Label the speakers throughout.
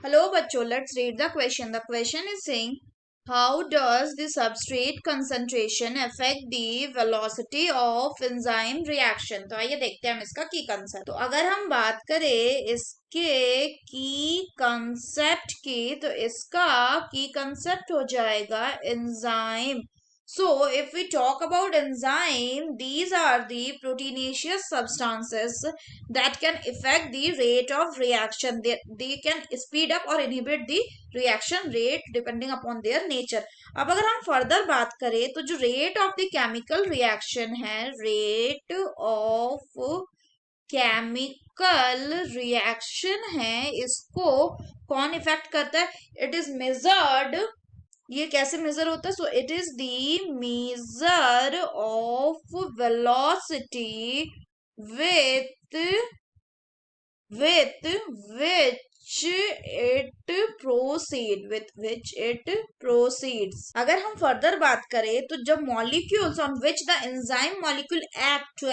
Speaker 1: Hello, bachcho. Let's read the question. The question is saying, how does the substrate concentration affect the velocity of enzyme reaction? तो आइए देखते हैं हम इसका की कंसेप्ट. तो अगर हम बात करें इसके की कंसेप्ट की, तो इसका की कंसेप्ट हो जाएगा enzyme. So, if we talk about enzyme, these are the proteinaceous substances that can affect the rate of reaction. They can speed up or inhibit the reaction rate depending upon their nature. अब अगर हम further बात करें तो जो rate of the chemical reaction है, rate of chemical reaction है, इसको कौन इफेक्ट करता है? It is measured. ये कैसे मेजर होता है? So it is the measure of velocity with which it proceeds. अगर हम फर्दर बात करें तो जब molecules on which the enzyme molecule act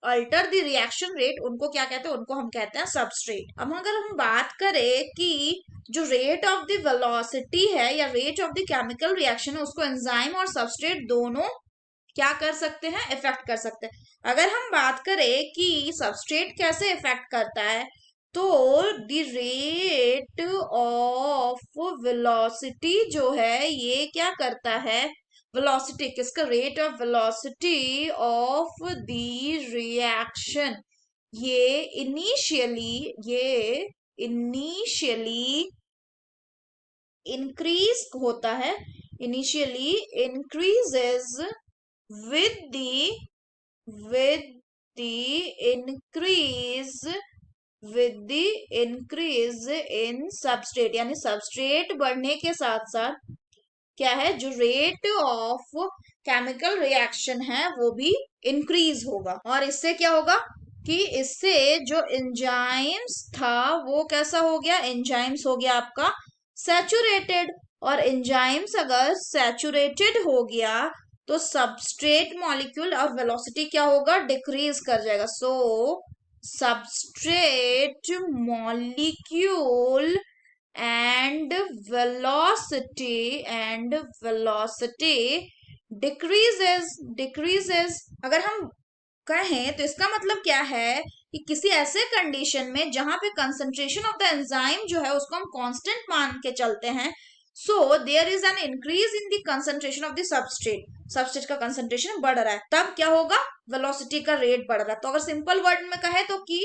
Speaker 1: alter the reaction rate, उनको क्या कहते हैं? उनको हम कहते हैं सबस्ट्रेट. अब अगर हम बात करें कि जो रेट ऑफ द वेलोसिटी है या rate of the chemical reaction है, उसको एंजाइम और सबस्ट्रेट दोनों क्या कर सकते हैं? इफेक्ट कर सकते हैं. अगर हम बात करें कि सबस्ट्रेट कैसे इफेक्ट करता है, तो द रेट ऑफ वेलोसिटी जो है ये क्या करता है? वेलोसिटी किसका? Rate of velocity of the reaction ये इनिशियली इंक्रीज होता है. Initially increases with the increase in substrate, यानी सबस्ट्रेट बढ़ने के साथ साथ क्या है? जो रेट ऑफ केमिकल रिएक्शन है वो भी इंक्रीज होगा. और इससे क्या होगा कि इससे जो एंजाइम्स था वो कैसा हो गया? एंजाइम्स हो गया आपका सैचुरेटेड. और एंजाइम्स अगर सैचुरेटेड हो गया तो सबस्ट्रेट मॉलिक्यूल और वेलोसिटी क्या होगा? डिक्रीज कर जाएगा. So substrate molecule and velocity decreases. अगर हम कहें तो इसका मतलब क्या है कि किसी ऐसे कंडीशन में जहां पे कंसंट्रेशन ऑफ द एंजाइम जो है उसको हम कांस्टेंट मान के चलते हैं, so there is an increase in the concentration of the substrate का कंसंट्रेशन बढ़ रहा है, तब क्या होगा? वेलोसिटी का रेट बढ़ रहा है. तो अगर सिंपल वर्ड में कहे तो कि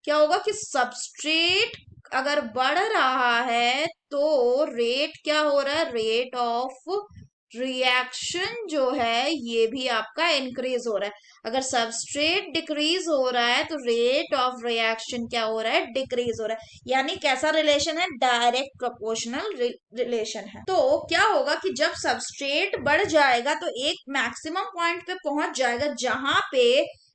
Speaker 1: क्या होगा कि सबस्ट्रेट अगर बढ़ रहा है तो रेट क्या हो रहा है? रेट ऑफ रिएक्शन जो है ये भी आपका इंक्रीज हो रहा है. अगर सबस्ट्रेट डिक्रीज हो रहा है तो रेट ऑफ रिएक्शन क्या हो रहा है? डिक्रीज हो रहा है. यानी कैसा रिलेशन है? डायरेक्ट प्रोपोर्शनल रिलेशन है. तो क्या होगा कि जब सबस्ट्रेट बढ़ जाएगा तो एक मैक्सिमम पॉइंट पे पहुंच जाएगा जहां पे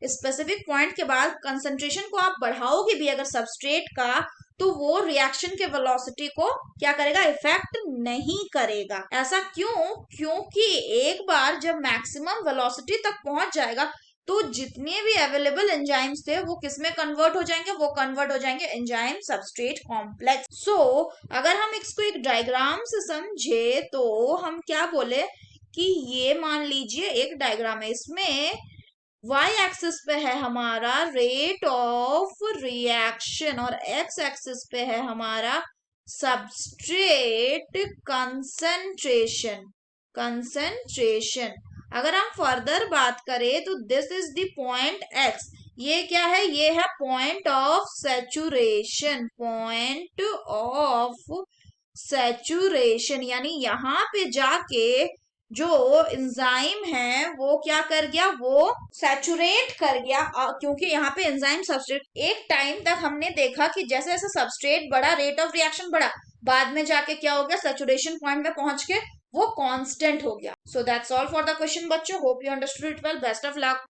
Speaker 1: स्पेसिफिक पॉइंट के बाद कंसंट्रेशन को आप बढ़ाओगे भी अगर सबस्ट्रेट का, तो वो रिएक्शन के वेलोसिटी को क्या करेगा? इफेक्ट नहीं करेगा. ऐसा क्यों? क्योंकि एक बार जब मैक्सिमम वेलोसिटी तक पहुंच जाएगा तो जितने भी अवेलेबल एंजाइम्स थे वो किसमें कन्वर्ट हो जाएंगे? वो कन्वर्ट हो जाएंगे एंजाइम सबस्ट्रेट कॉम्प्लेक्स. सो अगर हम इसको एक डायग्राम से समझे तो हम क्या बोले कि ये मान लीजिए एक डायग्राम है, इसमें y एक्सिस पे है हमारा रेट ऑफ रिएक्शन और x एक्सिस पे है हमारा सबस्ट्रेट कंसंट्रेशन. अगर हम फर्दर बात करें तो this is the point x. ये क्या है? ये है पॉइंट ऑफ सैचुरेशन. यानी यहां पे जाके जो एंजाइम है वो क्या कर गया? वो सैचुरेट कर गया. क्योंकि यहाँ पे एंजाइम सबस्ट्रेट, एक टाइम तक हमने देखा कि जैसे जैसे सबस्ट्रेट बढ़ा रेट ऑफ रिएक्शन बढ़ा, बाद में जाके क्या हो गया? सैचुरेशन पॉइंट में पहुंच के वो कांस्टेंट हो गया. So that's all for the question बच्चों. Hope you understood it well. Best of luck.